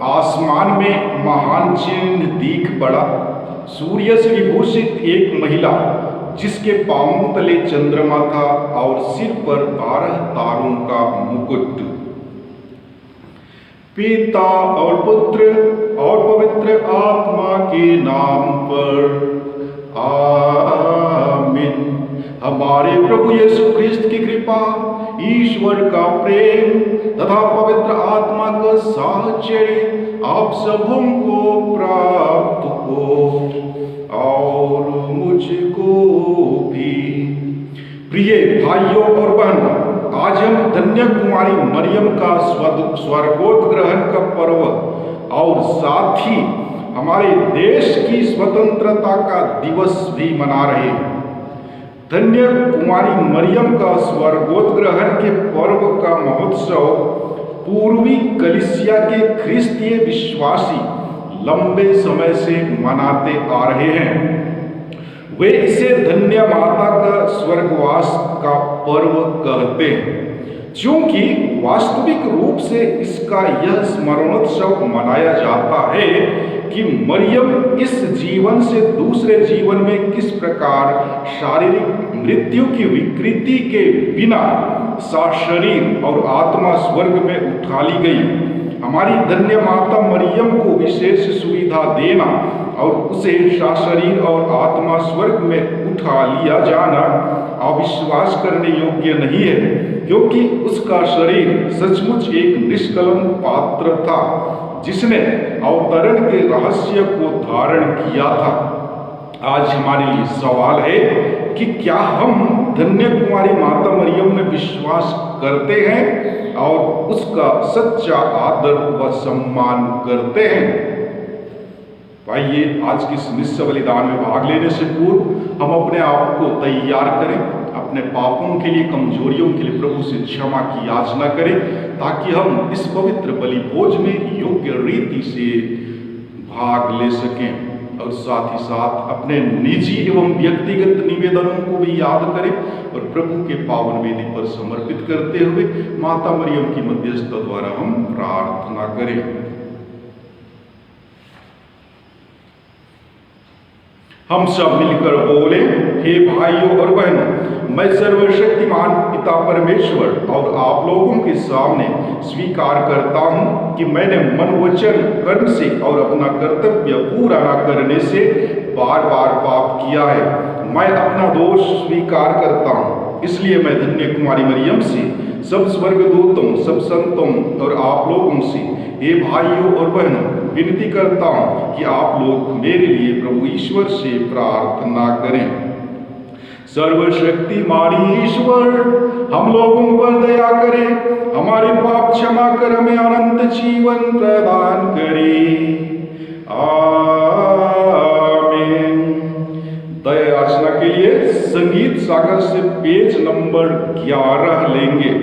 आसमान में महान चिन्ह दीख पड़ा। सूर्य से विभूषित एक महिला, जिसके पांवों तले चंद्रमा था और सिर पर 12 तारों का मुकुट। पिता और पुत्र और पवित्र आत्मा के नाम पर आमीन। हमारे प्रभु यीशु ख्रिस्त की कृपा, ईश्वर का प्रेम तथा पवित्र आत्मा का साहचर्य आप सबों को प्राप्त हो और मुझको भी। प्रिय भाइयों और बहनों, आज हम धन्य कुमारी मरियम का स्वर्गोत्ग्रहण का पर्व और साथ ही हमारे देश की स्वतंत्रता का दिवस भी मना रहे हैं। धन्य कुमारी मरियम का स्वर्गोत्ग्रहण के पर्व का महोत्सव पूर्वी कलीसिया के ख्रिस्तीय विश्वासी लंबे समय से मनाते आ रहे हैं। वे इसे धन्य माता का स्वर्गवास का पर्व कहते हैं, क्योंकि वास्तविक रूप से इसका यह स्मरणोत्सव मनाया जाता है कि मरियम इस जीवन से दूसरे जीवन में किस प्रकार शारीरिक मृत्यु की विकृति के बिना सशरीर और आत्मा स्वर्ग में उठा ली गई। हमारी धन्य माता मरियम को विशेष सुविधा देना और उसे सशरीर और आत्मा स्वर्ग में उठा लिया जाना अविश्वास करने योग्य नहीं है, क्योंकि उसका शरीर सचमुच एक निष्कलंक पात्र था जिसने अवतरण के रहस्य को धारण किया था। आज हमारे लिए सवाल है कि क्या हम धन्य कुमारी माता मरियम में विश्वास करते हैं और उसका सच्चा आदर व सम्मान करते हैं। आइए आज की इस निश्चय बलिदान में भाग लेने से पूर्व हम अपने आप को तैयार करें, अपने पापों के लिए, कमजोरियों के लिए प्रभु से क्षमा की याचना करें, ताकि हम इस पवित्र बलि भोज में योग्य रीति से भाग ले सकें। और साथ ही साथ अपने निजी एवं व्यक्तिगत निवेदनों को भी याद करें और प्रभु के पावन वेदी पर समर्पित करते हुए माता मरियम की मध्यस्थता द्वारा हम प्रार्थना करें। हम सब मिलकर बोले, हे भाइयों और बहनों, मैं सर्वशक्तिमान पिता परमेश्वर और आप लोगों के सामने स्वीकार करता हूँ कि मैंने मन, वचन, कर्म से और अपना कर्तव्य पूरा न करने से बार बार पाप किया है। मैं अपना दोष स्वीकार करता हूँ, इसलिए मैं धन्य कुमारी मरियम से, सब स्वर्गदूतों, सब संतों और आप लोगों से, हे भाइयों और बहनों, विनती करता हूँ कि आप लोग मेरे लिए प्रभु ईश्वर से प्रार्थना करें। सर्वशक्तिमान ईश्वर हम लोगों पर दया करे, हमारे पाप क्षमा कर हमें अनंत जीवन प्रदान करे। आमीन। दया याचना के लिए संगीत सागर से पेज नंबर 11 लेंगे।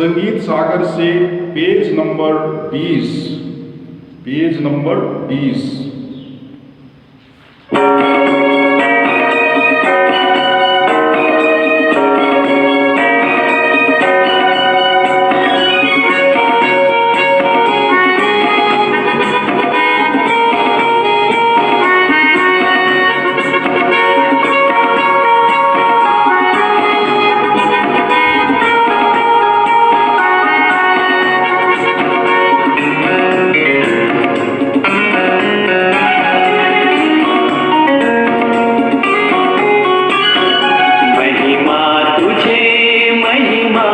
संगीत सागर से पेज नंबर 20, पेज नंबर 20। महिमा तुझे महिमा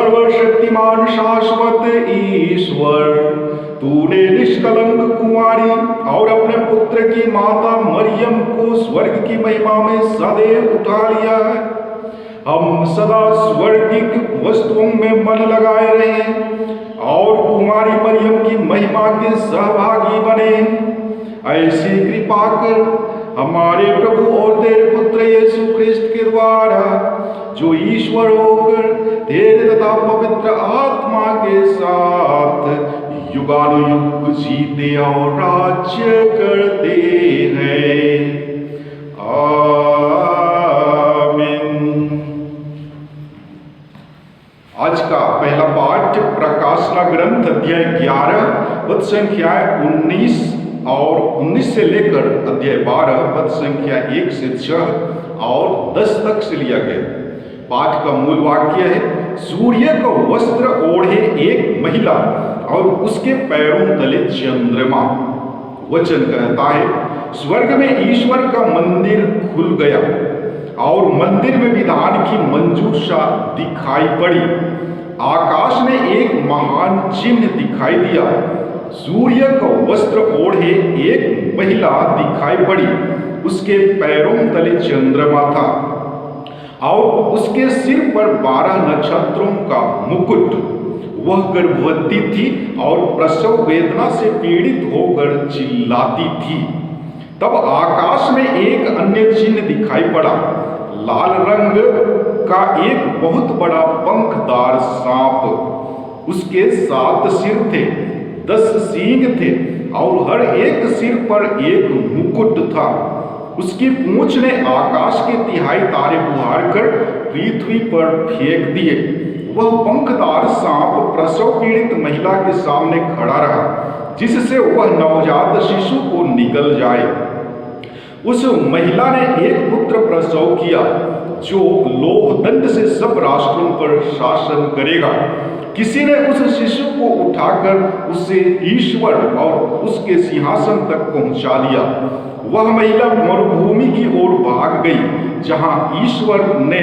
सर्वशक्तिमान शाश्वत ईश्वर, तूने निष्कलंक कुंवारी और अपने पुत्र की माता मरियम को स्वर्ग की महिमा में सदैव उठा लिया है। हम सदा स्वर्गिक वस्तुओं में मन लगाए रहें और कुमारी मरियम की महिमा के सहभागी बने। ऐसी कृपा कर हमारे प्रभु और तेरे पुत्र यीशु ख्रिस्त के द्वारा, जो ईश्वर होकर तेरे तथा पवित्र आत्मा के साथ युगानुयुग जीते और राज्य करते हैं। आज का पहला पाठ प्रकाशना ग्रंथ अध्याय 11 पद संख्या 19 और 19 से लेकर अध्याय 12 पद संख्या 1 से 6 और 10 तक से लिया गया। पाठ का मूल वाक्य है, सूर्य का वस्त्र ओढ़े एक महिला और उसके पैरों तले चंद्रमा। वचन कहता है, स्वर्ग में ईश्वर का मंदिर खुल गया और मंदिर में विधान की मंजूषा दिखाई पड़ी। आकाश में एक महान चिन्ह दिखाई दिया। सूर्य का वस्त्र ओढ़े एक महिला दिखाई पड़ी, उसके पैरों तले चंद्रमा था और उसके सिर पर 12 नक्षत्रों का मुकुट। वह गर्भवती थी और प्रसव वेदना से पीड़ित होकर चिल्लाती थी। तब आकाश में एक अन्य चिन्ह दिखाई पड़ा, लाल रंग का एक बहुत बड़ा पंखदार सांप। उसके 7 सिर थे, 10 सींग थे और हर एक सिर पर एक मुकुट था। उसकी पूंछ ने आकाश के 3 तारे बुहार कर पृथ्वी पर फेंक दिए। वह पंखदार सांप प्रसव पीड़ित महिला के सामने खड़ा रहा, जिससे वह नवजात शिशु को निगल जाए। उस महिला ने एक पुत्र प्रसव किया, जो लोह दंड से सब राष्ट्रों पर शासन करेगा। किसी ने उस शिशु को उठाकर उसे ईश्वर और उसके सिंहासन तक पहुंचा दिया। वह महिला मरुभूमि की ओर भाग गई, जहां ईश्वर ने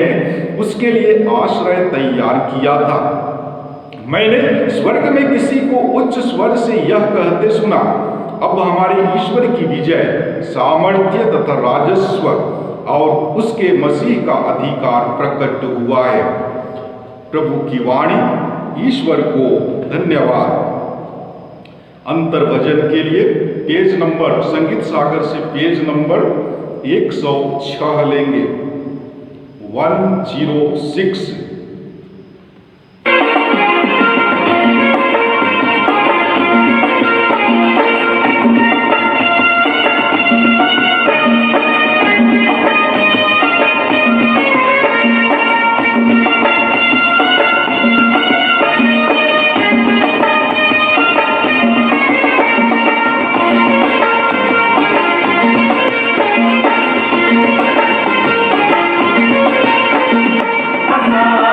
उसके लिए आश्रय तैयार किया था। मैंने स्वर्ग में किसी को उच्च स्वर से यह कहते सुना, अब हमारे ईश्वर की विजय, सामर्थ्य तथा राजस्व और उसके मसीह का अधिकार प्रकट हुआ है। प्रभु की वाणी। ईश्वर को धन्यवाद। अंतर भजन के लिए पेज नंबर, संगीत सागर से पेज नंबर 106 लेंगे, 106। Allah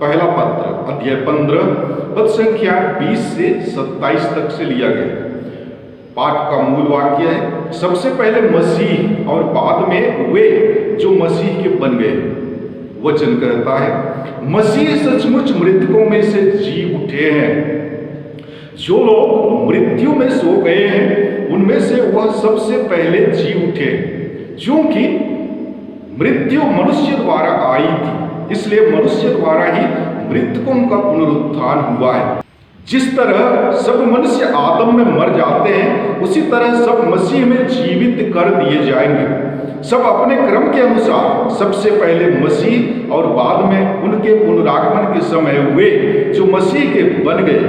पहला पत्र अध्याय 15 पद संख्या 20 से 27 तक से लिया गया। पाठ का मूल वाक्य है, सबसे पहले मसीह और बाद में वे जो मसीह के बन गए। वचन कहता है, मसीह सचमुच मृतकों में से जी उठे हैं। जो लोग मृत्यु में सो गए हैं उनमें से वह सबसे पहले जी उठे, क्योंकि मृत्यु मनुष्य द्वारा आई थी, इसलिए मनुष्य द्वारा ही मृतकों का पुनरुत्थान हुआ है। जिस तरह सब मनुष्य आदम में मर जाते हैं, उसी तरह सब मसीह में जीवित कर दिए जाएंगे। सब अपने क्रम के अनुसार, सबसे पहले मसीह और बाद में उनके पुनरागमन के समय वे जो मसीह के बन गए।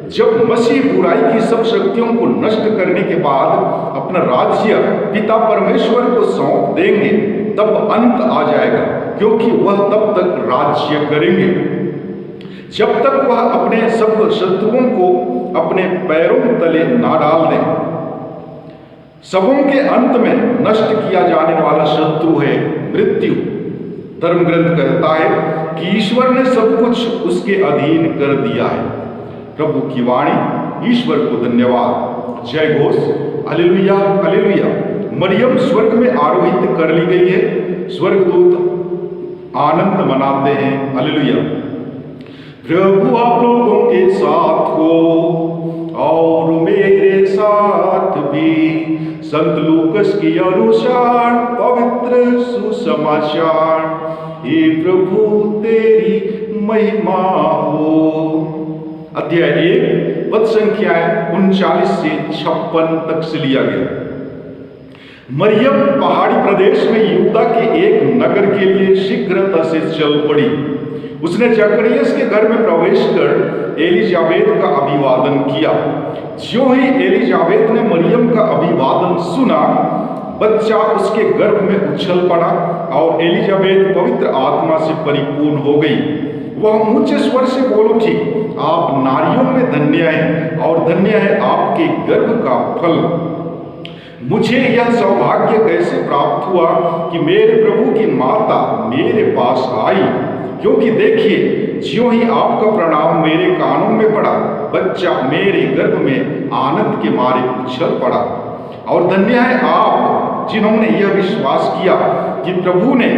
जब मसीह बुराई की सब शक्तियों को नष्ट करने के बाद अपना राज्य पिता परमेश्वर को सौंप देंगे, तब अंत आ जाएगा, क्योंकि वह तब तक राज्य करेंगे जब तक वह अपने सब शत्रुओं को अपने पैरों तले ना डाल दें। सबों के अंत में नष्ट किया जाने वाला शत्रु है मृत्यु। धर्म ग्रंथ कहता है कि ईश्वर ने सब कुछ उसके अधीन कर दिया है। प्रभु की वाणी, ईश्वर को धन्यवाद। जय घोष, हालेलुया हालेलुया। मरियम स्वर्ग में आरोहित कर ली गई है। स्वर्गदूत आनंद मनाते हैं, हालेलुया। प्रभु आप लोगों के साथ हो और मेरे साथ भी। संत लूकस की अनुसार पवित्र सुसमाचार। हे प्रभु तेरी महिमा हो। अध्याय 1 पद संख्या 39 से 56 तक से लिया गया। मरियम पहाड़ी प्रदेश में यहूदा के एक नगर के लिए शीघ्रता से चल पड़ी। उसने जकरियस के घर में प्रवेश कर एलिजाबेत का अभिवादन किया। ज्यों ही एलिजाबेत ने मरियम का अभिवादन सुना, बच्चा उसके गर्भ में उछल पड़ा और एलिजाबेत पवित्र आत्मा से परिपूर्ण हो गई। वह ऊंचे स्वर से बोल उठी, आप नारियों में धन्य हैं और धन्य है आपके गर्भ का फल। मुझे यह सौभाग्य कैसे प्राप्त हुआ कि मेरे प्रभु की माता मेरे पास आई, क्योंकि देखिए ज्यों ही आपका प्रणाम मेरे कानों में पड़ा, बच्चा मेरे गर्भ में आनंद के मारे उछल पड़ा। और धन्य है आप जिन्होंने यह विश्वास किया कि प्रभु ने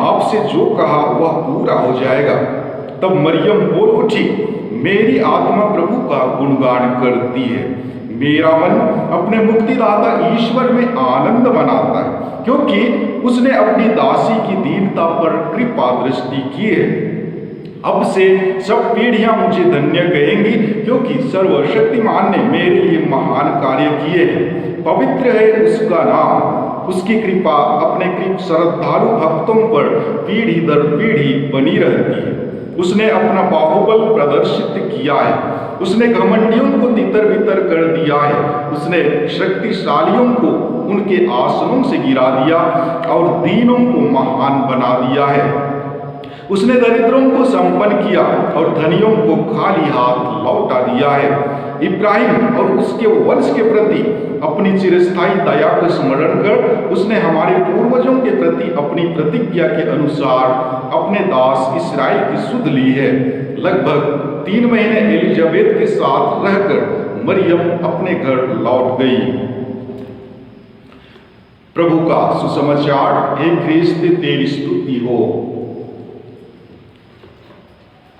आपसे जो कहा वह पूरा हो जाएगा। तब मरियम बोल उठी, मेरी आत्मा प्रभु का गुणगान करती है। मेरा मन अपने मुक्तिदाता ईश्वर में आनंद मनाता है, क्योंकि उसने अपनी दासी की दीनता पर कृपा दृष्टि की है। अब से सब पीढ़ियां मुझे धन्य कहेंगी, क्योंकि सर्वशक्तिमान ने मेरे लिए महान कार्य किए हैं। पवित्र है उसका नाम, उसकी कृपा अपने श्रद्धालु भक्तों पर पीढ़ी दर पीढ़ी बनी रहती है। उसने अपना बाहुबल प्रदर्शित किया है, उसने घमंडियों को तितर बितर कर दिया है। उसने शक्तिशालियों को उनके आसनों से गिरा दिया और दीनों को महान बना दिया है। उसने दरिद्रों को संपन्न किया और धनियों को खाली हाथ लौटा दिया है। इब्राहिम और उसके वंश के प्रति अपनी चिरस्थायी दया का स्मरण कर उसने हमारे पूर्वजों के प्रति अपनी प्रतिज्ञा के अनुसार अपने दास इस्राएल की सुध ली है। लगभग 3 महीने एलिजाबेत के साथ रहकर मरियम अपने घर लौट गई। प्रभु का सुसमाचार, हे ख्रिस्त तेरी स्तुति हो।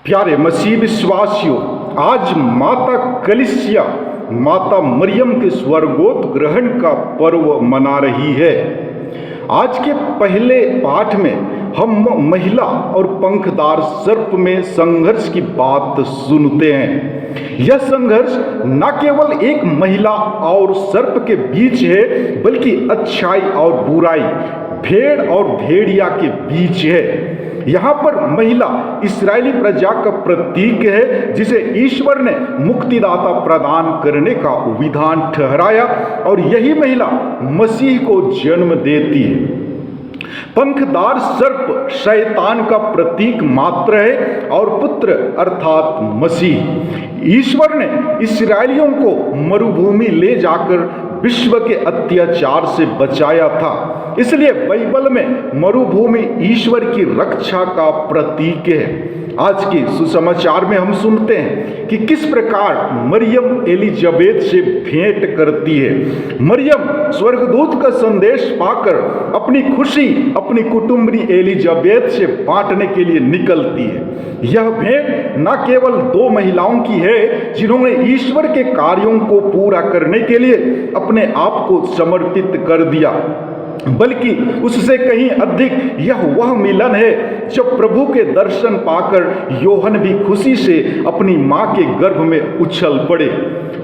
प्यारे मसीह विश्वासियों, आज माता कलीसिया माता मरियम के स्वर्गोत ग्रहण का पर्व मना रही है। आज के पहले पाठ में हम महिला और पंखदार सर्प में संघर्ष की बात सुनते हैं। यह संघर्ष न केवल एक महिला और सर्प के बीच है, बल्कि अच्छाई और बुराई, भेड़ और भेड़िया के बीच है। यहाँ पर महिला इस्राएली प्रजा का प्रतीक है, जिसे ईश्वर ने मुक्तिदाता प्रदान करने का विधान ठहराया, और यही महिला मसीह को जन्म देती है। पंखदार सर्प शैतान का प्रतीक मात्र है और पुत्र अर्थात मसीह। ईश्वर ने इस्राएलियों को मरुभूमि ले जाकर विश्व के अत्याचार से बचाया था। इसलिए बाइबल में मरुभूमि ईश्वर की रक्षा का प्रतीक है। आज के सुसमाचार में हम सुनते हैं कि किस प्रकार मरियम एलिजाबेथ से भेंट करती है। मरियम स्वर्गदूत का संदेश पाकर अपनी खुशी अपनी कुटुंबी एलिजाबेथ से बांटने के लिए निकलती है। यह भेंट न केवल दो महिलाओं की है जिन्होंने ईश्वर के कार्यों को पूरा करने के लिए अपने आप को समर्पित कर दिया, बल्कि उससे कहीं अधिक यह वह मिलन है जब प्रभु के दर्शन पाकर योहन भी खुशी से अपनी मां के गर्भ में उछल पड़े।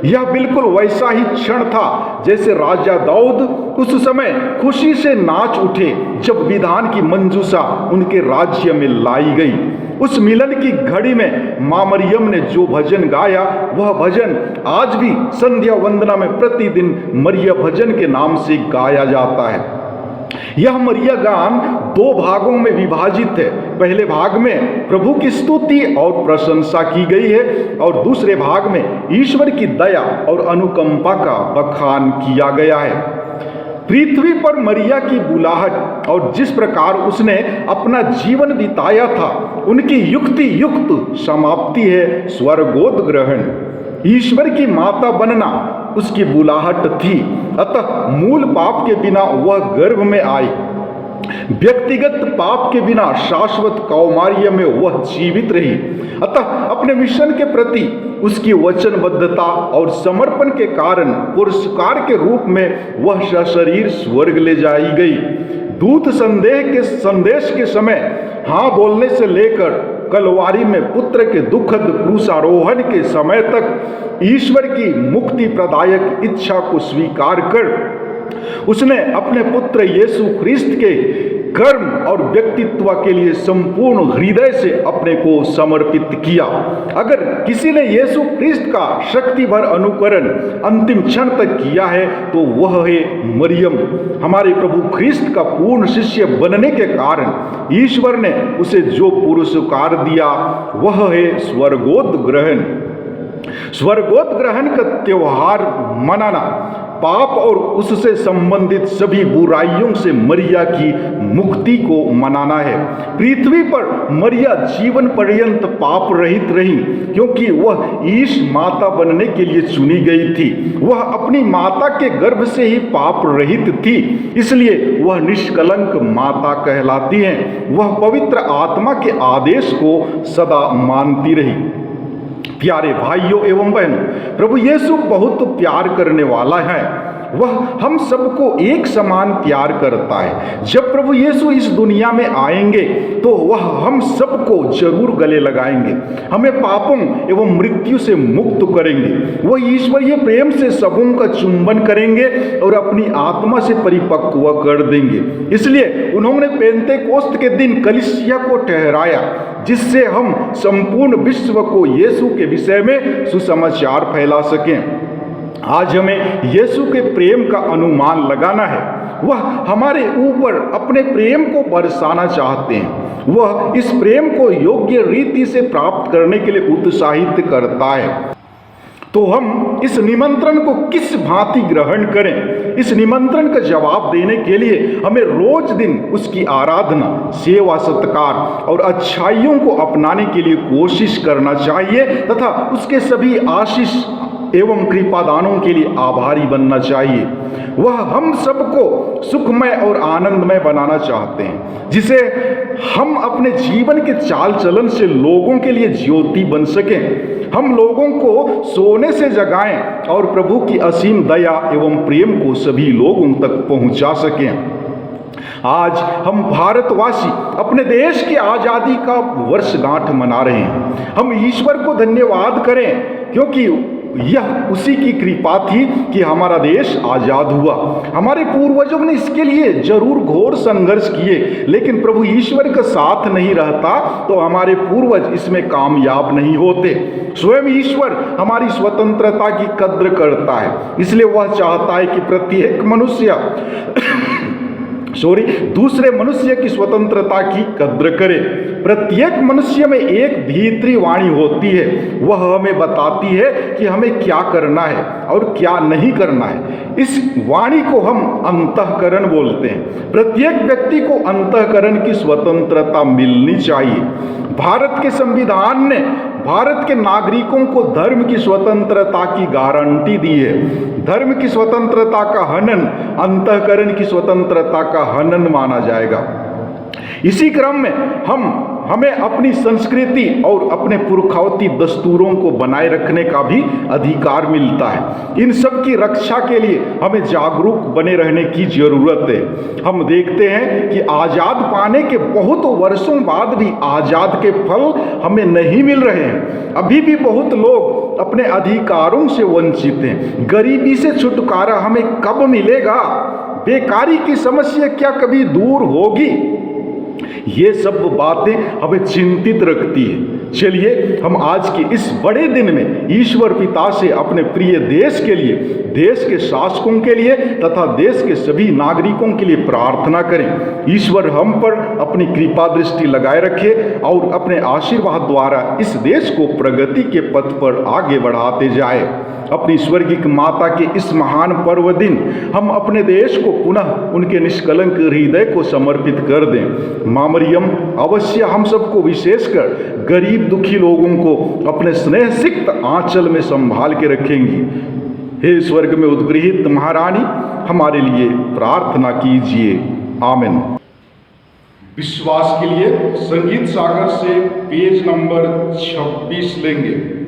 यह बिल्कुल वैसा ही क्षण था जैसे राजा दाऊद उस समय खुशी से नाच उठे जब विधान की मंजूषा उनके राज्य में लाई गई। उस मिलन की घड़ी में मां मरियम ने जो भजन गाया, वह भजन आज भी संध्या वंदना में प्रतिदिन मरिया भजन के नाम से गाया जाता है। यह मरिया गान दो भागों में विभाजित है। पहले भाग में प्रभु की स्तुति और प्रशंसा की गई है और दूसरे भाग में ईश्वर की दया और अनुकंपा का बखान किया गया है। पृथ्वी पर मरिया की बुलाहट और जिस प्रकार उसने अपना जीवन बिताया था, उनकी युक्ति युक्त समाप्ति है स्वर्गोद ग्रहण। ईश्वर की माता बनना उसकी बुलाहट थी, अतः मूल पाप के बिना वह गर्भ में आई। व्यक्तिगत पाप के बिना शाश्वत कौमार्य में वह जीवित रही। अतः अपने मिशन के प्रति उसकी वचनबद्धता और समर्पण के कारण पुरस्कार के रूप में वह सशरीर स्वर्ग ले जाई गई। दूत संदेश के समय हाँ बोलने से लेकर कलवारी में पुत्र के दुखद क्रूसारोहण के समय तक ईश्वर की मुक्ति प्रदायक इच्छा को स्वीकार कर उसने अपने पुत्र यीशु ख्रिस्त के कर्म और व्यक्तित्व के लिए संपूर्ण हृदय से अपने को समर्पित किया। अगर किसी ने यीशु ख्रिस्त का शक्ति भर अनुकरण अंतिम क्षण तक किया है तो वह है मरियम। हमारे प्रभु ख्रिस्त का पूर्ण शिष्य बनने के कारण ईश्वर ने उसे जो पुरस्कार दिया वह है स्वर्गोद ग्रहण। स्वर्गोद ग्रहण का त्योहार मनाना पाप और उससे संबंधित सभी बुराइयों से मरिया की मुक्ति को मनाना है। पृथ्वी पर मरिया जीवन पर्यंत पाप रहित रही क्योंकि वह ईश माता बनने के लिए चुनी गई थी। वह अपनी माता के गर्भ से ही पाप रहित थी, इसलिए वह निष्कलंक माता कहलाती हैं। वह पवित्र आत्मा के आदेश को सदा मानती रही। प्यारे भाइयों एवं बहनों, प्रभु यीशु बहुत प्यार करने वाला है। वह हम सबको एक समान प्यार करता है। जब प्रभु यीशु इस दुनिया में आएंगे तो वह हम सबको जरूर गले लगाएंगे, हमें पापों एवं मृत्यु से मुक्त करेंगे। वह ईश्वरीय प्रेम से सबों का चुंबन करेंगे और अपनी आत्मा से परिपक्व कर देंगे। इसलिए उन्होंने पेंतेकोस्त के दिन कलीसिया को ठहराया जिससे हम संपूर्ण विश्व को यीशु के विषय में सुसमाचार फैला सकें। आज हमें यीशु के प्रेम का अनुमान लगाना है। वह हमारे ऊपर अपने प्रेम को बरसाना चाहते हैं। वह इस प्रेम को योग्य रीति से प्राप्त करने के लिए उत्साहित करता है। तो हम इस निमंत्रण को किस भांति ग्रहण करें? इस निमंत्रण का जवाब देने के लिए हमें रोज दिन उसकी आराधना, सेवा, सत्कार और अच्छाइयों को अपनाने के लिए कोशिश करना चाहिए तथा उसके सभी आशीष एवं कृपादानों के लिए आभारी बनना चाहिए। वह हम सबको सुखमय और आनंदमय बनाना चाहते हैं, जिसे हम अपने जीवन के चाल चलन से लोगों के लिए ज्योति बन सकें। हम लोगों को सोने से जगाएं और प्रभु की असीम दया एवं प्रेम को सभी लोगों तक पहुंचा सकें। आज हम भारतवासी अपने देश की आज़ादी का वर्षगांठ मना रहे हैं। हम ईश्वर को धन्यवाद करें क्योंकि यह उसी की कृपा थी कि हमारा देश आज़ाद हुआ। हमारे पूर्वजों ने इसके लिए जरूर घोर संघर्ष किए, लेकिन प्रभु ईश्वर का साथ नहीं रहता तो हमारे पूर्वज इसमें कामयाब नहीं होते। स्वयं ईश्वर हमारी स्वतंत्रता की कद्र करता है, इसलिए वह चाहता है कि प्रत्येक मनुष्य दूसरे मनुष्य की स्वतंत्रता की कद्र करें। प्रत्येक मनुष्य में एक भीतरी वाणी होती है, वह हमें बताती है कि हमें क्या करना है और क्या नहीं करना है। इस वाणी को हम अंतःकरण बोलते हैं। प्रत्येक व्यक्ति को अंतःकरण की स्वतंत्रता मिलनी चाहिए। भारत के संविधान ने भारत के नागरिकों को धर्म की स्वतंत्रता की गारंटी दी है। धर्म की स्वतंत्रता का हनन अंतःकरण की स्वतंत्रता का हनन माना जाएगा। इसी क्रम में हमें अपनी संस्कृति और अपने पुरखावती दस्तूरों को बनाए रखने का भी अधिकार मिलता है। इन सब की रक्षा के लिए हमें जागरूक बने रहने की जरूरत है। हम देखते हैं कि आज़ाद पाने के बहुत वर्षों बाद भी आज़ाद के फल हमें नहीं मिल रहे हैं। अभी भी बहुत लोग अपने अधिकारों से वंचित हैं। गरीबी से छुटकारा हमें कब मिलेगा? बेकारी की समस्या क्या कभी दूर होगी? ये सब बातें हमें चिंतित रखती है। चलिए हम आज के इस बड़े दिन में ईश्वर पिता से अपने प्रिय देश के लिए, देश के शासकों के लिए तथा देश के सभी नागरिकों के लिए प्रार्थना करें। ईश्वर हम पर अपनी कृपा दृष्टि लगाए रखे और अपने आशीर्वाद द्वारा इस देश को प्रगति के पथ पर आगे बढ़ाते जाए। अपनी स्वर्गीय माता के इस महान पर्व दिन हम अपने देश को पुनः उनके निष्कलंक हृदय को समर्पित कर दें। माँ मरियम अवश्य हम सबको, विशेषकर गरीब दुखी लोगों को अपने स्नेह सिक्त आंचल में संभाल के रखेंगी। हे स्वर्ग में उद्गृहित महारानी, हमारे लिए प्रार्थना कीजिए। आमीन। विश्वास के लिए संगीत सागर से पेज नंबर 26 लेंगे।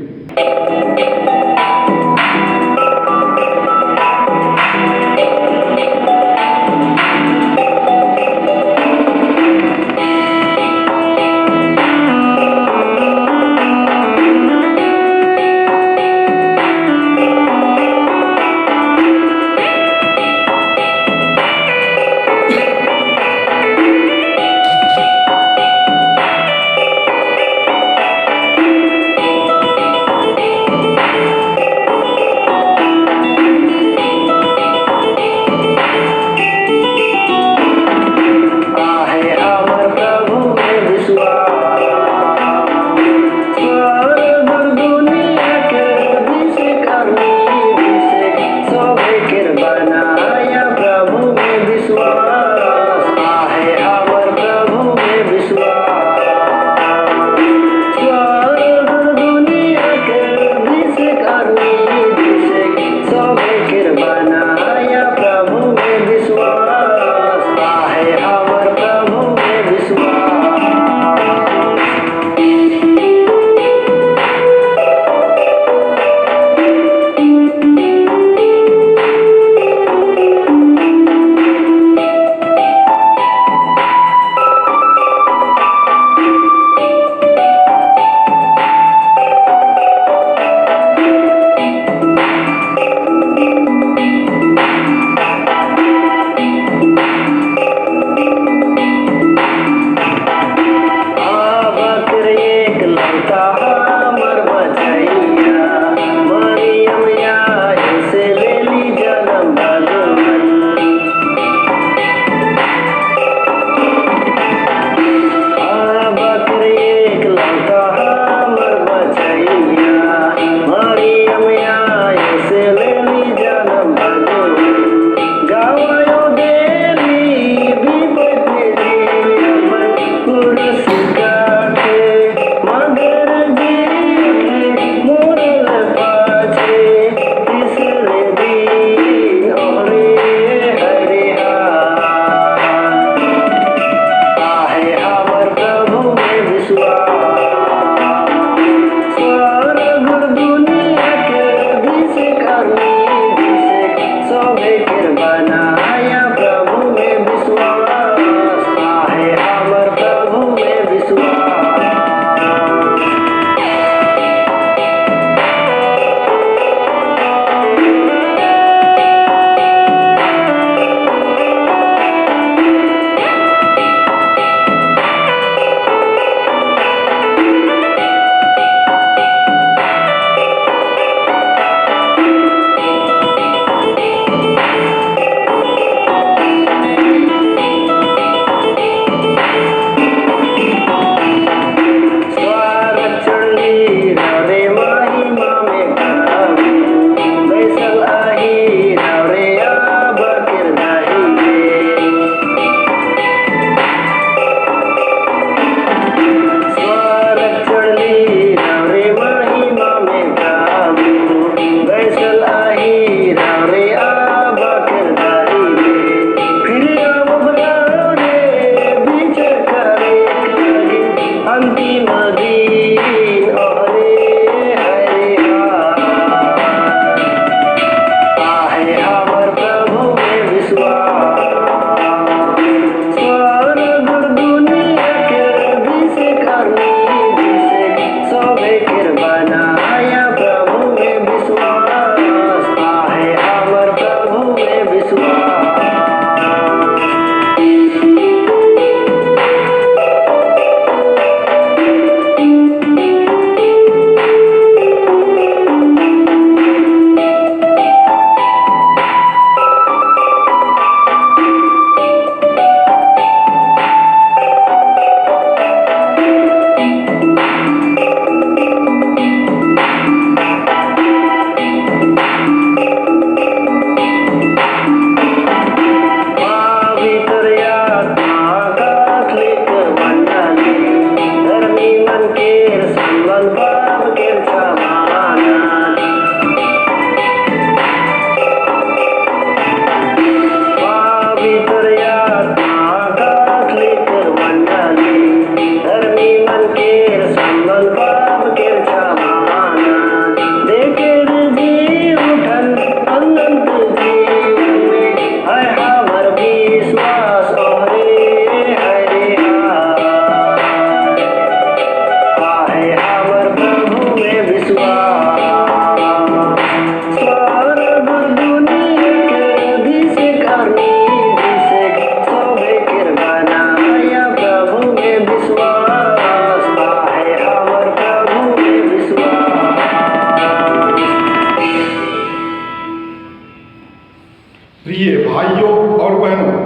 प्रिय भाइयों और बहनों,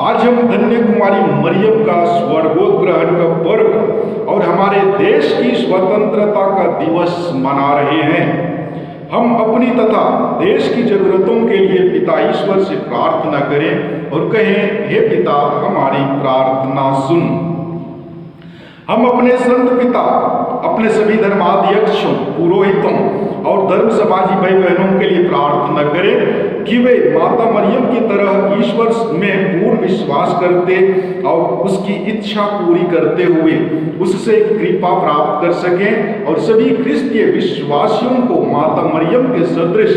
आज हम धन्य कुमारी मरियम का स्वर्गोत्ग्रहण का पर्व और हमारे देश की स्वतंत्रता का दिवस मना रहे हैं। हम अपनी तथा देश की जरूरतों के लिए पिता ईश्वर से प्रार्थना करें और कहें, हे पिता, हमारी प्रार्थना सुन। हम अपने संत पिता, अपने सभी धर्माध्यक्षों, पुरोहितों और धर्म समाजी भाई बहनों के लिए प्रार्थना करें कि वे माता मरियम की तरह ईश्वर में पूर्ण विश्वास करते और उसकी इच्छा पूरी करते हुए उससे कृपा प्राप्त कर सकें और सभी ख्रिस्तीय विश्वासियों को माता मरियम के सदृश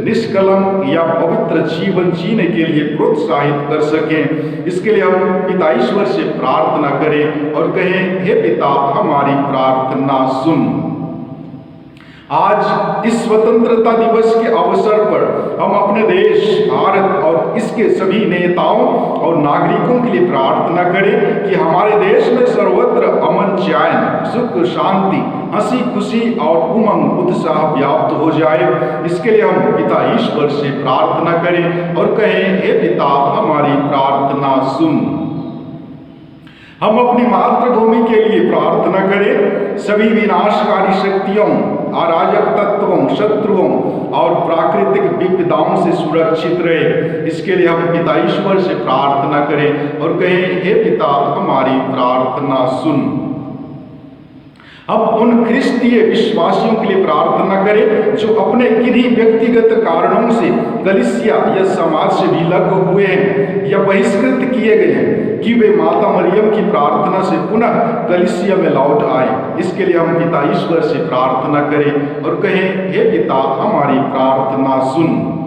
निष्कलंक या पवित्र जीवन जीने के लिए प्रोत्साहित कर सकें। इसके लिए हम पिता ईश्वर से प्रार्थना करें और कहें, हे पिता, हमारी प्रार्थना सुन। आज इस स्वतंत्रता दिवस के अवसर पर हम अपने देश भारत और इसके सभी नेताओं और नागरिकों के लिए प्रार्थना करें कि हमारे देश में सर्वत्र अमन, चैन, सुख, शांति, हंसी खुशी और उमंग उत्साह व्याप्त हो जाए। इसके लिए हम पिता ईश्वर से प्रार्थना करें और कहें, हे पिता, हमारी प्रार्थना सुन। हम अपनी मातृभूमि के लिए प्रार्थना करें, सभी विनाशकारी शक्तियों, अराजक तत्वों, शत्रुओं और प्राकृतिक विपदाओं से सुरक्षित रहे। इसके लिए हम पिता ईश्वर से प्रार्थना करें और कहें, हे पिता, हमारी प्रार्थना सुन। हम उन ख्रिस्तीय विश्वासियों के लिए प्रार्थना करें जो अपने किन्हीं व्यक्तिगत कारणों से कलीसिया या समाज से विलग हुए हैं या बहिष्कृत किए गए हैं, कि वे माता मरियम की प्रार्थना से पुनः कलीसिया में लौट आए। इसके लिए हम पिता ईश्वर से प्रार्थना करें और कहें, हे पिता, हमारी प्रार्थना सुन।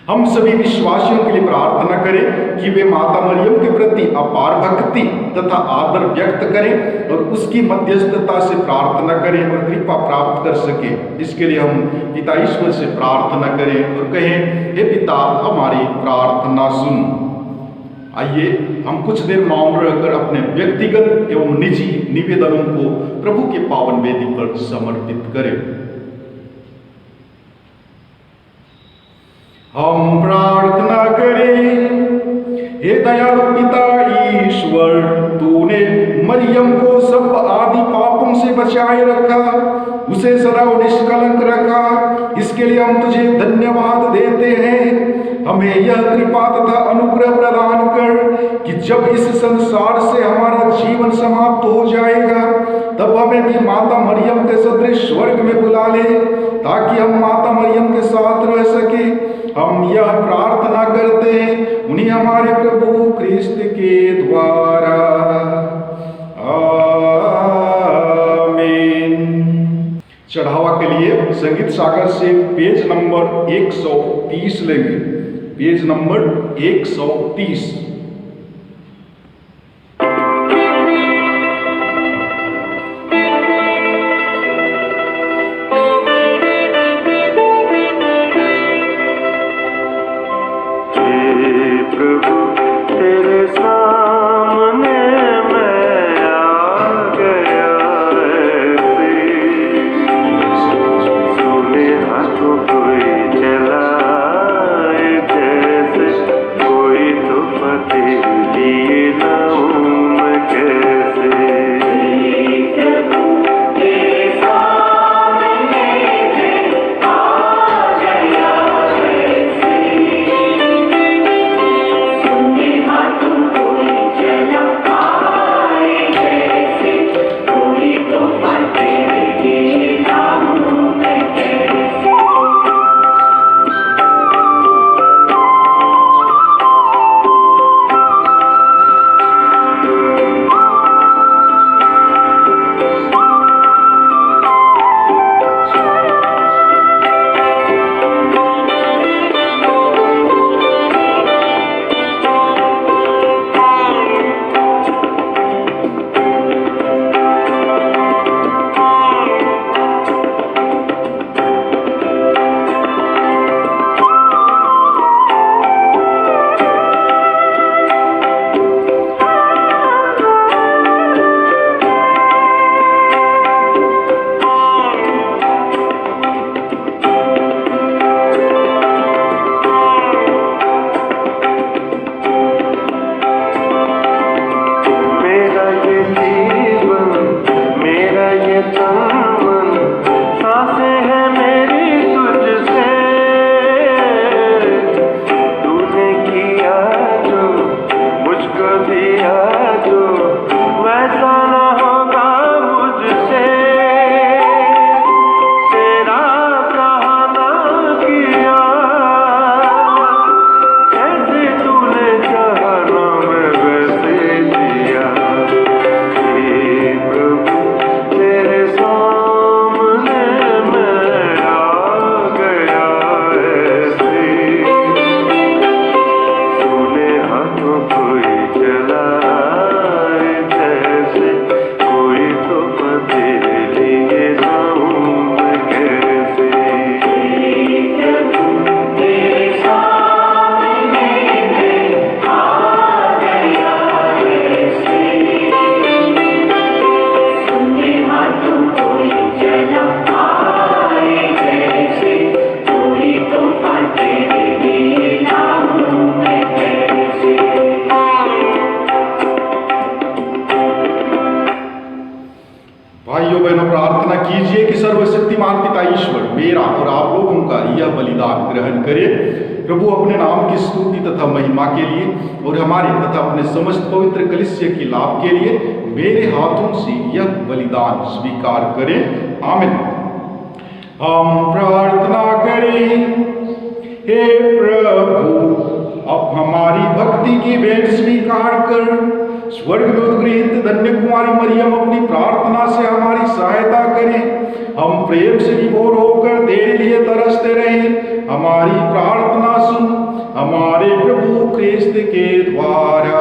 हम सभी विश्वासियों के लिए प्रार्थना करें कि वे माता मरियम के प्रति अपार भक्ति तथा आदर व्यक्त करें और उसकी मध्यस्थता से प्रार्थना करें और कृपा प्राप्त कर सके। इसके लिए हम पिता ईश्वर से प्रार्थना करें और कहें, हे पिता, हमारी प्रार्थना सुन। आइए हम कुछ देर मौन रहकर अपने व्यक्तिगत एवं निजी निवेदनों को प्रभु के पावन वेदी पर समर्पित करें। हम प्रार्थना करें, हे दयालु पिता ईश्वर, तूने मरियम मरियम को सब आदि पापों से बचाए रखा, उसे सदा निष्कलंक रखा। इसके लिए हम तुझे धन्यवाद देते हैं। हमें यह कृपा तथा अनुग्रह प्रदान कर कि जब इस संसार से हमारा जीवन समाप्त हो जाएगा, तब हमें भी माता मरियम के सदृश स्वर्ग में बुला ले, ताकि हम माता मरियम के साथ रह सके। हम यह प्रार्थना करते हैं उन्हीं हमारे प्रभु क्रिस्त के द्वारा। आमीन। चढ़ावा के लिए संगीत सागर से पेज नंबर 130 लेंगे। Page number 130। भाइयों बहनों, प्रार्थना कीजिए कि सर्वशक्तिमान पिता ईश्वर मेरा और आप लोगों का यह बलिदान ग्रहण करे। प्रभु अपने नाम की स्तुति तथा महिमा के लिए और हमारे तथा अपने समस्त पवित्र कलीसिया के लाभ के लिए मेरे हाथों से यह बलिदान स्वीकार करें। आमीन। हम प्रार्थना करें। हे प्रभु, अब हमारी भक्ति की भेंट स्वीकार कर स्वर्ग में उद्गृहित धन्य कुमारी मरियम अपनी प्रार्थना से हमारी सहायता करें। हम प्रेम से विभोर होकर तेरे लिए तरसते रहें। हमारी प्रार्थना सुन हमारे प्रभु क्रिस्त के द्वारा।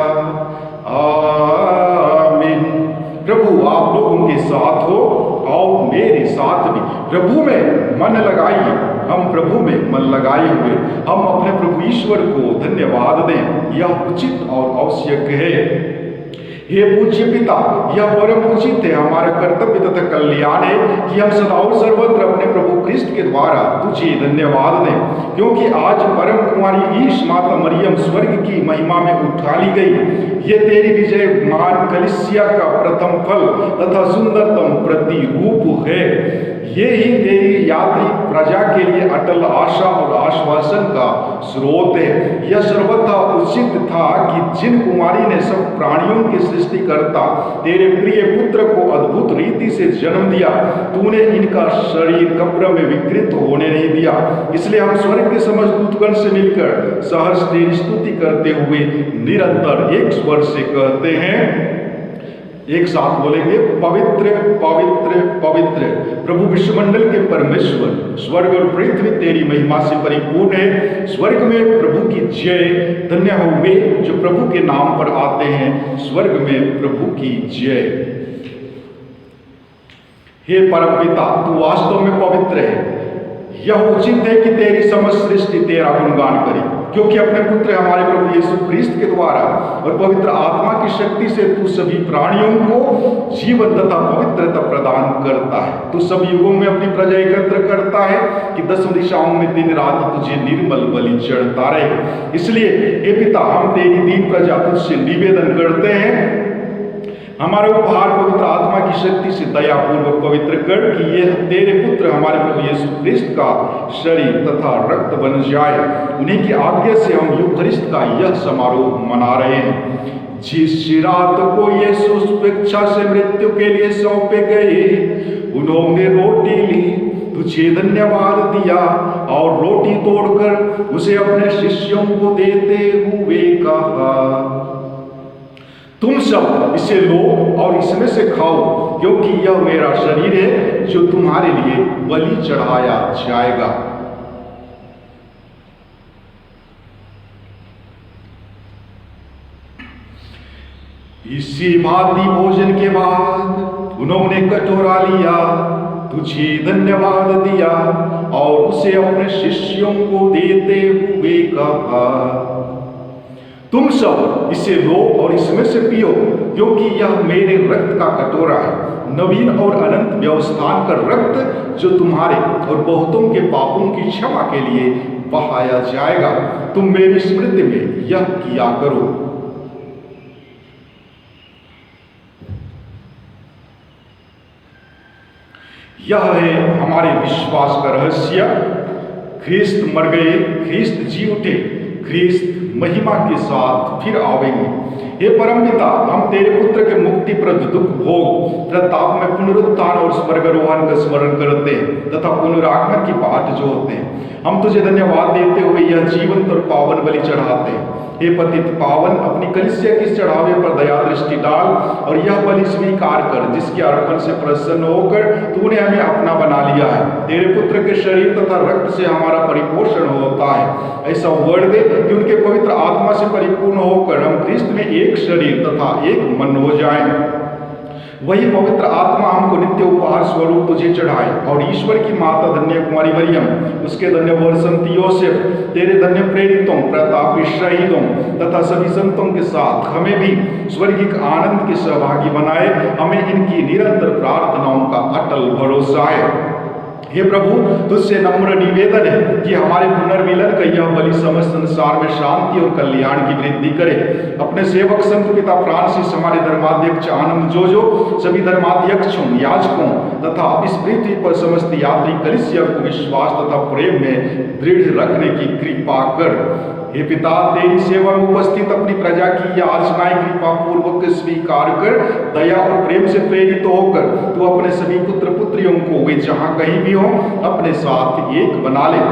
आमीन। प्रभु आप लोगों के साथ हो, आओ मेरे साथ भी प्रभु में मन लगाइए। हम प्रभु में मन लगाए हुए हम अपने प्रभु ईश्वर को धन्यवाद दें, यह उचित और आवश्यक है। हे पूज्य पिता, यह परम उचित है, हमारा कर्तव्य तथा कल्याण है कि हम सदा और सर्वत्र अपने प्रभु क्रिस्ट के द्वारा तुझे धन्यवाद दें, क्योंकि आज परम कुमारी ईश माता मरियम स्वर्ग की महिमा में उठा ली गई। ये तेरी विजयमान कलीसिया का प्रथम फल तथा सुंदरतम प्रतिरूप है। ये ही तेरी यात्री प्रजा के लिए अटल आशा और आश्वासन का स्रोत है। यह सर्वथा उचित था कि जिन कुमारी ने सब प्राणियों के सृष्टिकर्ता तेरे प्रिय पुत्र को अद्भुत रीति से जन्म दिया, तूने इनका शरीर कब्र में विकृत होने नहीं दिया। इसलिए हम स्वर्ग के समस्त दूतगण से मिलकर सहर्ष तेरी स्तुति करते हुए निरंतर एक स्वर से कहते हैं, एक साथ बोलेंगे, पवित्र पवित्र पवित्र प्रभु विश्वमंडल के परमेश्वर, स्वर्ग और पृथ्वी तेरी महिमा से परिपूर्ण है। स्वर्ग में प्रभु की जय। धन्य हो वे जो प्रभु के नाम पर आते हैं, स्वर्ग में प्रभु की जय। हे परमपिता, तू वास्तव में पवित्र है। यह उचित है कि तेरी समस्त सृष्टि तेरा गुणगान करे, क्योंकि अपने पुत्र हमारे प्रभु यीशु क्रिस्त के द्वारा और पवित्र आत्मा की शक्ति से तू सभी प्राणियों को जीवन तथा पवित्रता प्रदान करता है। तू सब युगों में अपनी प्रजा एकत्र करता है कि 10 दिशाओं में दिन रात तुझे निर्मल बलि चढ़ता रहे। इसलिए हे पिता, हम तेरी दीन प्रजा तुझसे निवेदन करते हैं, हमारे उपहार पवित्र आत्मा की शक्ति से दयापूर्वक पवित्र कर कि यह तेरे पुत्र हमारे प्रभु यीशु क्रिस्त का शरीर तथा रक्त बन जाए। उन्हीं की आज्ञा से हम यूखरिस्त का यह समारोह मना रहे हैं। जिस रात को यीशु स्वेच्छा से मृत्यु के लिए सौंपे गए, उन्होंने रोटी ली, तुझे धन्यवाद दिया और रोटी तोड़कर उसे अपने शिष्यों को देते हुए कहा, तुम सब इसे लो और इसमें से खाओ, क्योंकि यह मेरा शरीर है जो तुम्हारे लिए बलि चढ़ाया जाएगा। इसी भांति भोजन के बाद उन्होंने कटोरा लिया, तुझे धन्यवाद दिया और उसे अपने शिष्यों को देते हुए कहा, तुम सब इसे लो और इसमें से पियो, क्योंकि यह मेरे रक्त का कटोरा है, नवीन और अनंत व्यवस्थान का रक्त जो तुम्हारे और बहुतों के पापों की क्षमा के लिए बहाया जाएगा। तुम मेरी स्मृति में यह किया करो। यह है हमारे विश्वास का रहस्य। ख्रिस्त मर गए, ख्रिस्त जी उठे, ख्रिस्त महिमा के साथ फिर आवेंगे। हे परमपिता, हम तेरे पुत्र के मुक्तिप्रद दुख भोग प्रताप में पुनरुत्थान और स्वर्गारोहण का स्मरण करते हैं तथा पुनरागमन की बाट जोड़ते हैं। हम तुझे धन्यवाद देते हुए यह जीवंत और पावन बलि चढ़ाते हैं। हे पतित पावन, अपनी कलीसिया के चढ़ावे पर दया दृष्टि डाल और यह बलि स्वीकार कर, जिसके अर्पण से प्रसन्न होकर तूने हमें अपना बना लिया है। तेरे पुत्र के शरीर तथा रक्त से हमारा परिपोषण होता है। ऐसा वर दे कि उनके पवित्र आत्मा से परिपूर्ण होकर हम ख्रिस्त में एक शरीर तथा एक मन हो जाएं। वही पवित्र आत्मा हमको नित्य उपहार स्वरूप तुझे चढ़ाए और ईश्वर की माता धन्य कुमारी मरियम, उसके धन्य वर संत योसेफ, तेरे धन्य प्रेरितों, प्रतापी शहीदों तथा सभी संतों के साथ हमें भी स्वर्गिक आनंद के सहभागी बनाए। हमें इनकी निरंतर प्रार्थनाओं का अटल भरोसा है। हे प्रभु, तुझसे नम्र निवेदन है कि हमारे पुनर्मिलन का यह बलि समस्त संसार में शांति और कल्याण की वृद्धि करे। अपने सेवक संत पिता फ्रांसिस, हमारे धर्माध्यक्ष आनंद जोजो, सभी धर्माध्यक्षों, याजकों तथा इस पृथ्वी पर समस्त यात्री कलीसिया को विश्वास तथा प्रेम में दृढ़ रखने की कृपा कर। हे पिता, तेरी सेवा में उपस्थित अपनी प्रजा की याचनाएं कृपा पूर्वक स्वीकार कर, दया और प्रेम से प्रेरित होकर तू अपने सभी पुत्र पुत्रियों को वे जहां कहीं भी हो अपने साथ एक बना ले।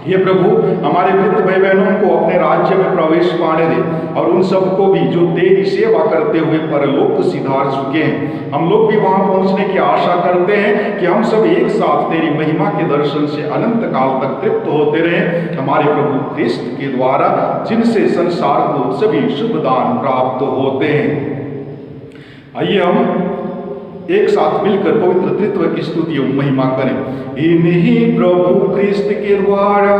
हे प्रभु, हमारे वृद्ध भाई बहनों को अपने राज्य में प्रवेश पाने दे और उन सबको भी जो तेरी सेवा करते हुए परलोक सिधार चुके हैं। हम लोग भी वहां पहुंचने की आशा करते हैं कि हम सब एक साथ तेरी महिमा के दर्शन से अनंत काल तक तृप्त होते रहें, हमारे प्रभु ख्रिस्त के द्वारा, जिनसे संसार को सभी शुभ दान प्राप्त होते हैं। आइए हम एक साथ मिलकर पवित्र त्रित्व की स्तुति और महिमा करें। इन्हीं प्रभु ख्रिस्त के द्वारा,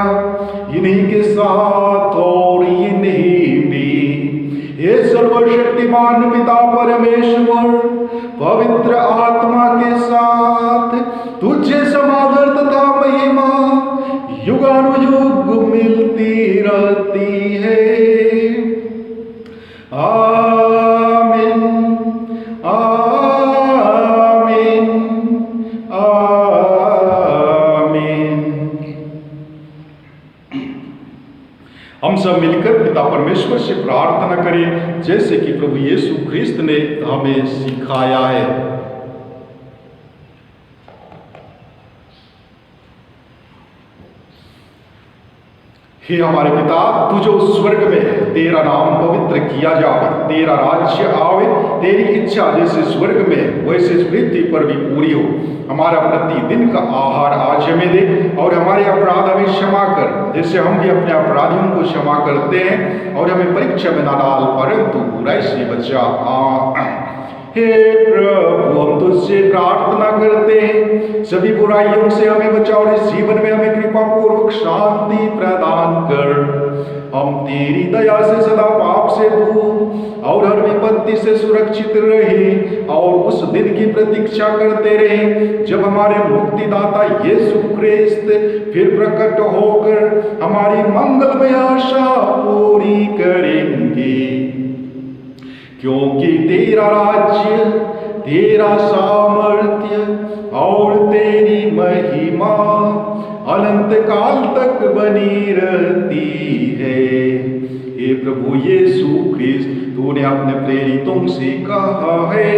इन्हीं के साथ और इन्हीं में, हे सर्वशक्तिमान पिता परमेश्वर, पवित्र आत्मा के साथ तुझे समादर तथा मिलती रहती है। आमीन, आमीन, आमीन। हम सब मिलकर पिता परमेश्वर से प्रार्थना करें जैसे कि प्रभु यीशु ख्रिस्त ने हमें सिखाया है। हे हमारे पिता, तू जो स्वर्ग में है, तेरा नाम पवित्र किया जाए, तेरा राज्य आवे, तेरी इच्छा जैसे स्वर्ग में है वैसे पृथ्वी पर भी पूरी हो। हमारा प्रतिदिन का आहार आज हमें दे और हमारे अपराध हमें क्षमा कर जैसे हम भी अपने अपराधियों को क्षमा करते हैं, और हमें परीक्षा में ना डाल परंतु बुराई से बचा। हे प्रभु, हम तुझसे प्रार्थना करते हैं सभी बुराइयों से हमें बचा और इस जीवन में हमें कृपा पूर्वक शांति प्रदान कर। हम तेरी दया से सदा पाप से दूर और हर विपत्ति से सुरक्षित रहे और उस दिन की प्रतीक्षा करते रहे जब हमारे मुक्तिदाता यीशु ख्रिस्त फिर प्रकट होकर हमारी मंगलमय आशा पूरी करेंगे। क्योंकि तेरा राज्य, तेरा सामर्थ्य और तेरी महिमा अनंत काल तक बनी रहती है। हे प्रभु यीशु ख्रिस्त, तूने अपने प्रेरितों से कहा है,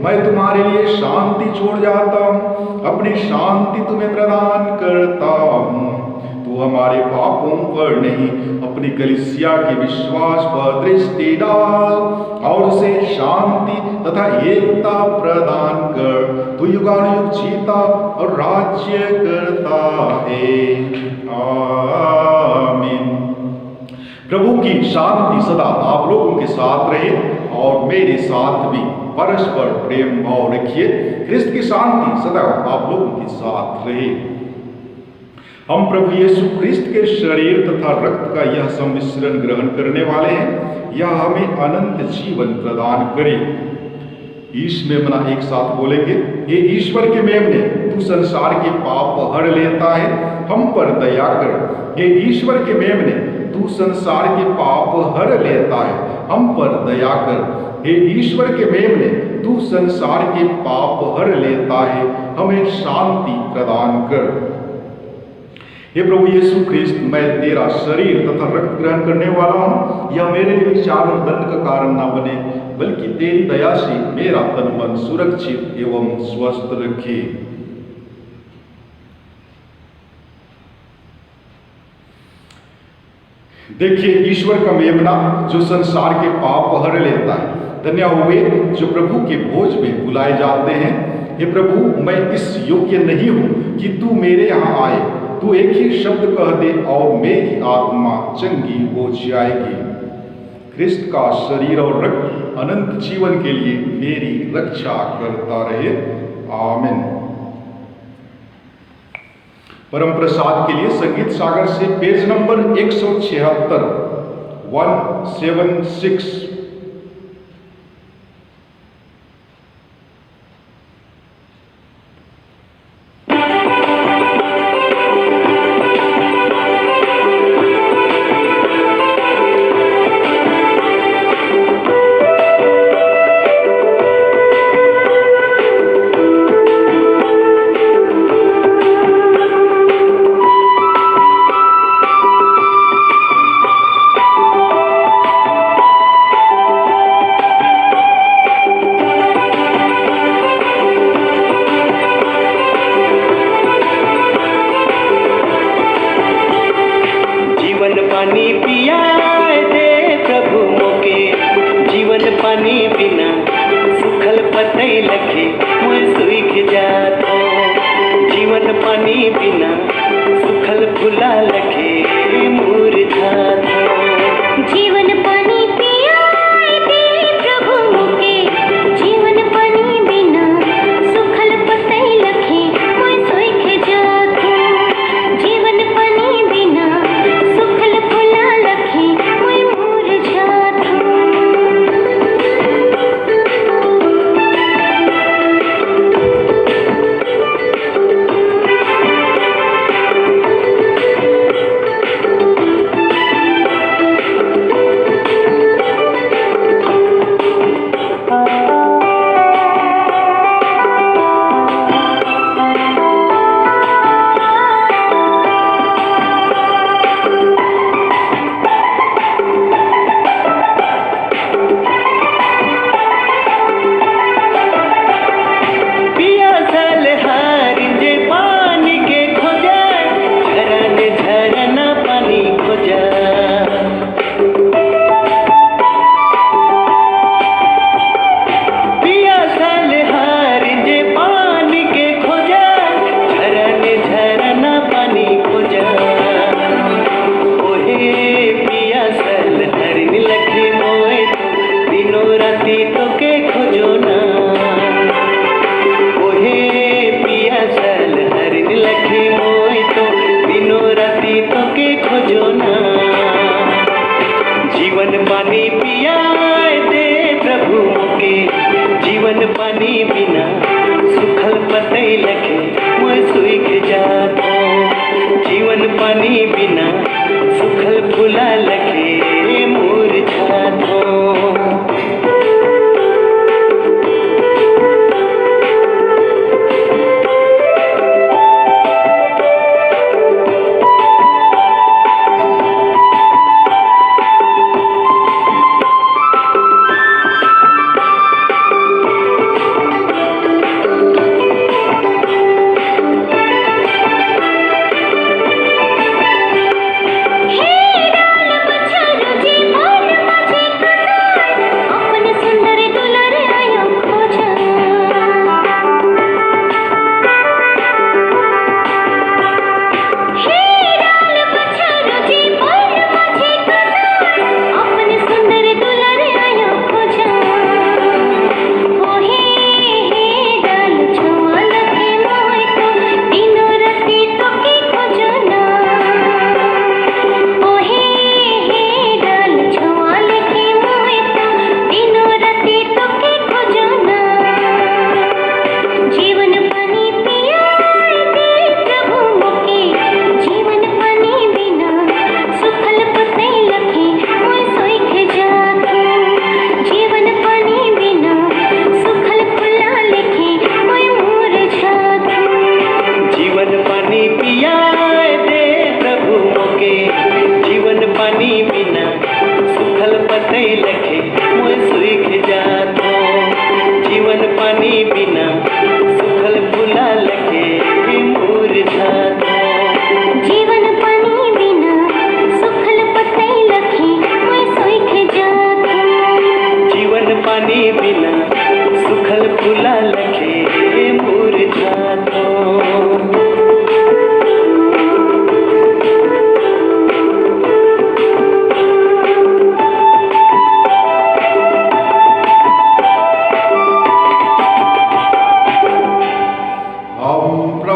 मैं तुम्हारे लिए शांति छोड़ जाता हूँ, अपनी शांति तुम्हें प्रदान करता हूँ। तू हमारे पापों पर नहीं, अपनी कलीसिया के विश्वास पर दृष्टि डाल और उसे शांति तथा एकता प्रदान कर। तू युगानुयुग जीता और राज्य करता है। आमीन। प्रभु की शांति सदा आप लोगों के साथ रहे और मेरे साथ भी परस्पर प्रेम भाव रखिए। ख्रिस्त की शांति सदा आप लोगों के साथ रहे। हम प्रभु यीशु ख्रिस्त के शरीर तथा रक्त का यह सम्मिश्रण ग्रहण करने वाले हैं, यह हमें अनंत जीवन प्रदान करे। ईश मेमना एक साथ बोलेंगे। ये ईश्वर के मेमने, तू संसार के पाप हर लेता है, हम पर दया कर। ये ईश्वर के मेमने, तू संसार के पाप हर लेता है, हम पर दया कर। हे ईश्वर के मेमने, तू संसार के पाप हर लेता है, हमें शांति प्रदान कर। हे प्रभु यीशु ख्रिस्त, मैं तेरा शरीर तथा रक्त ग्रहण करने वाला हूँ। यह मेरे लिए विचार और दंड का कारण न बने, बल्कि तेरी दया से मेरा तन मन सुरक्षित एवं स्वस्थ रखे। देखिए, ईश्वर का मेमना जो संसार के पाप हर लेता है। धन्य हुए जो प्रभु के भोज में बुलाए जाते हैं। हे प्रभु, मैं इस योग्य नहीं हूँ कि तू मेरे यहाँ आए, तू एक ही शब्द कह दे और मेरी आत्मा चंगी हो जाएगी। ख्रिस्त का शरीर और रक्त अनंत जीवन के लिए मेरी रक्षा करता रहे। आमीन। परम प्रसाद के लिए संगीत सागर से पेज नंबर 176 176।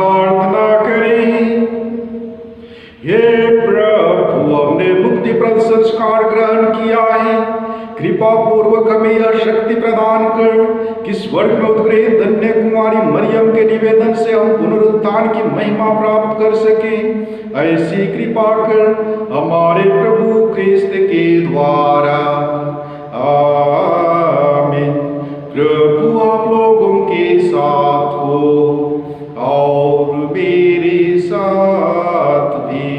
प्रार्थना करें। हे प्रभु, हमने मुक्तिप्रद संस्कार ग्रहण किया है, कृपा पूर्वक हमें यह शक्ति प्रदान कर कि स्वर्ग में उद्ग्रहित धन्य कुमारी मरियम के निवेदन से हम पुनरुत्थान की महिमा प्राप्त कर सके। ऐसी कृपा कर हमारे प्रभु क्रिस्त के द्वारा। आमीन। प्रभु आप लोगों के साथ हो और मेरे साथ भी।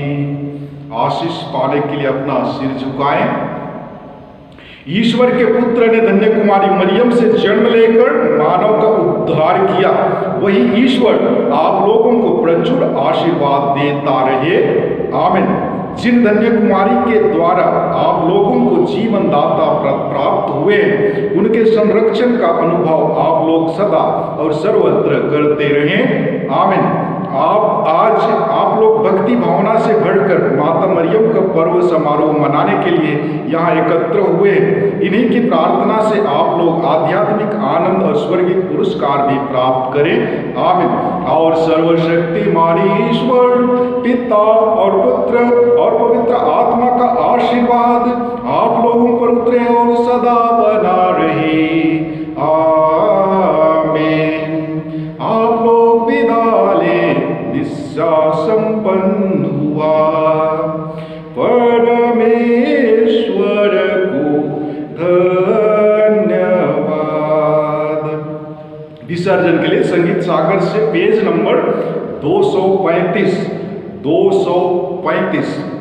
आशीष पाने के लिए अपना सिर झुकाएं। ईश्वर के पुत्र ने धन्य कुमारी मरियम से जन्म लेकर मानव का उद्धार किया। वही ईश्वर आप लोगों को प्रचुर आशीर्वाद देता रहे। आमीन। जिन धन्य कुमारी के द्वारा आप लोगों को जीवन दाता प्राप्त हुए, उनके संरक्षण का अनुभव आप लोग सदा और सर्वत्र करते रहें। आमीन। आप लोग भक्ति भावना से भरकर माता मरियम का पर्व समारोह मनाने के लिए यहाँ एकत्र हुए। इन्हीं की प्रार्थना से आप लोग आध्यात्मिक आनंद और स्वर्गीय पुरस्कार भी प्राप्त करें। आमीन। और सर्वशक्तिमान ईश्वर पिता और पुत्र और पवित्र आत्मा का आशीर्वाद आप लोगों पर उतरे और सदा बना रहे। आमीन। आप लोग विदा लें। निस्सा संपन्न हुआ। परमेश्वर को धन्यवाद। विसर्जन के लिए संगीत सागर से पेज नंबर 235। 235।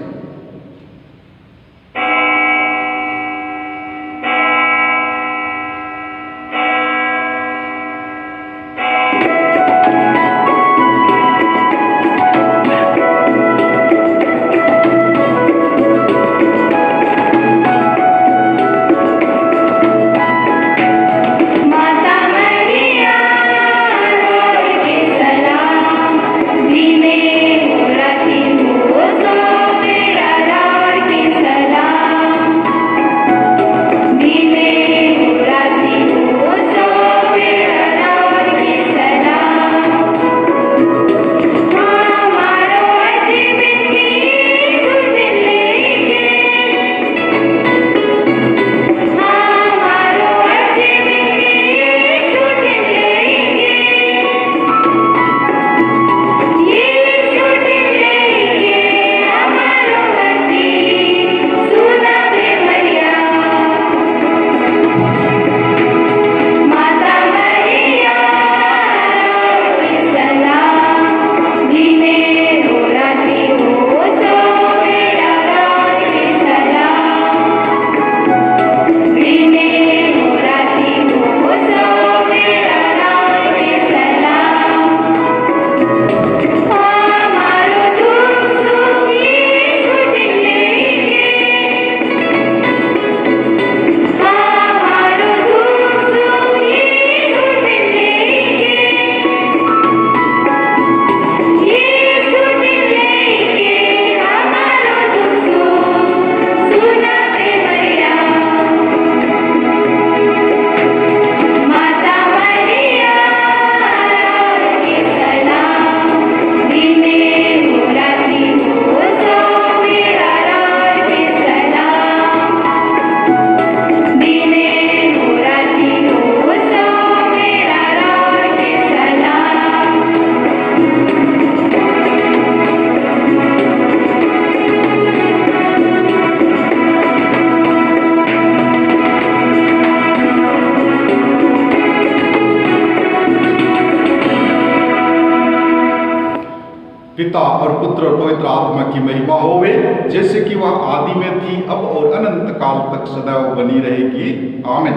पिता और पुत्र और पवित्र आत्मा की महिमा होवे, जैसे कि वह आदि में थी, अब और अनंत काल तक सदैव बनी रहेगी। आमीन।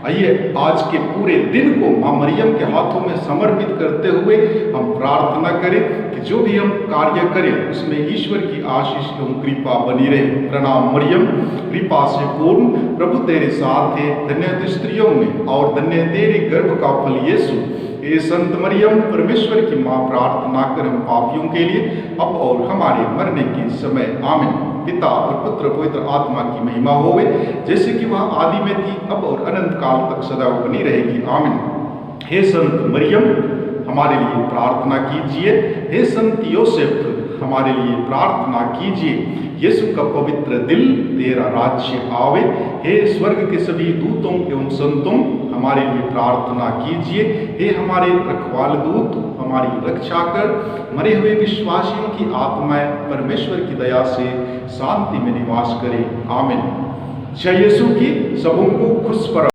आइए आज के पूरे दिन को माँ मरियम के हाथों में समर्पित करते हुए हम प्रार्थना करें कि जो भी हम कार्य करें उसमें ईश्वर की आशीष एवं कृपा बनी रहे। प्रणाम मरियम, कृपा से पूर्ण, प्रभु तेरे साथ है, धन्य तू स्त्रियों में और धन्य तेरे गर्भ का फल यीशु। ये संत मरियम परमेश्वर की माँ, प्रार्थना कर हम पापियों के लिए अब और हमारे मरने के समय। आमीन। पिता और पुत्र पवित्र आत्मा की महिमा होवे, जैसे कि वह आदि में थी, अब और अनंत काल तक सदैव बनी रहेगी। आमीन। हे संत मरियम, हमारे लिए प्रार्थना कीजिए। हे संत योसेफ, हमारे लिए प्रार्थना कीजिए। यीशु का पवित्र दिल, तेरा राज्य आवे। हे स्वर्ग के सभी दूतों एवं संतों, हमारे लिए प्रार्थना कीजिए। हे हमारे रखवाल दूत, हमारी रक्षा कर। मरे हुए विश्वासियों की आत्माएं परमेश्वर की दया से शांति में निवास करें। आमीन। जय यीशु की। सबों को खुश पर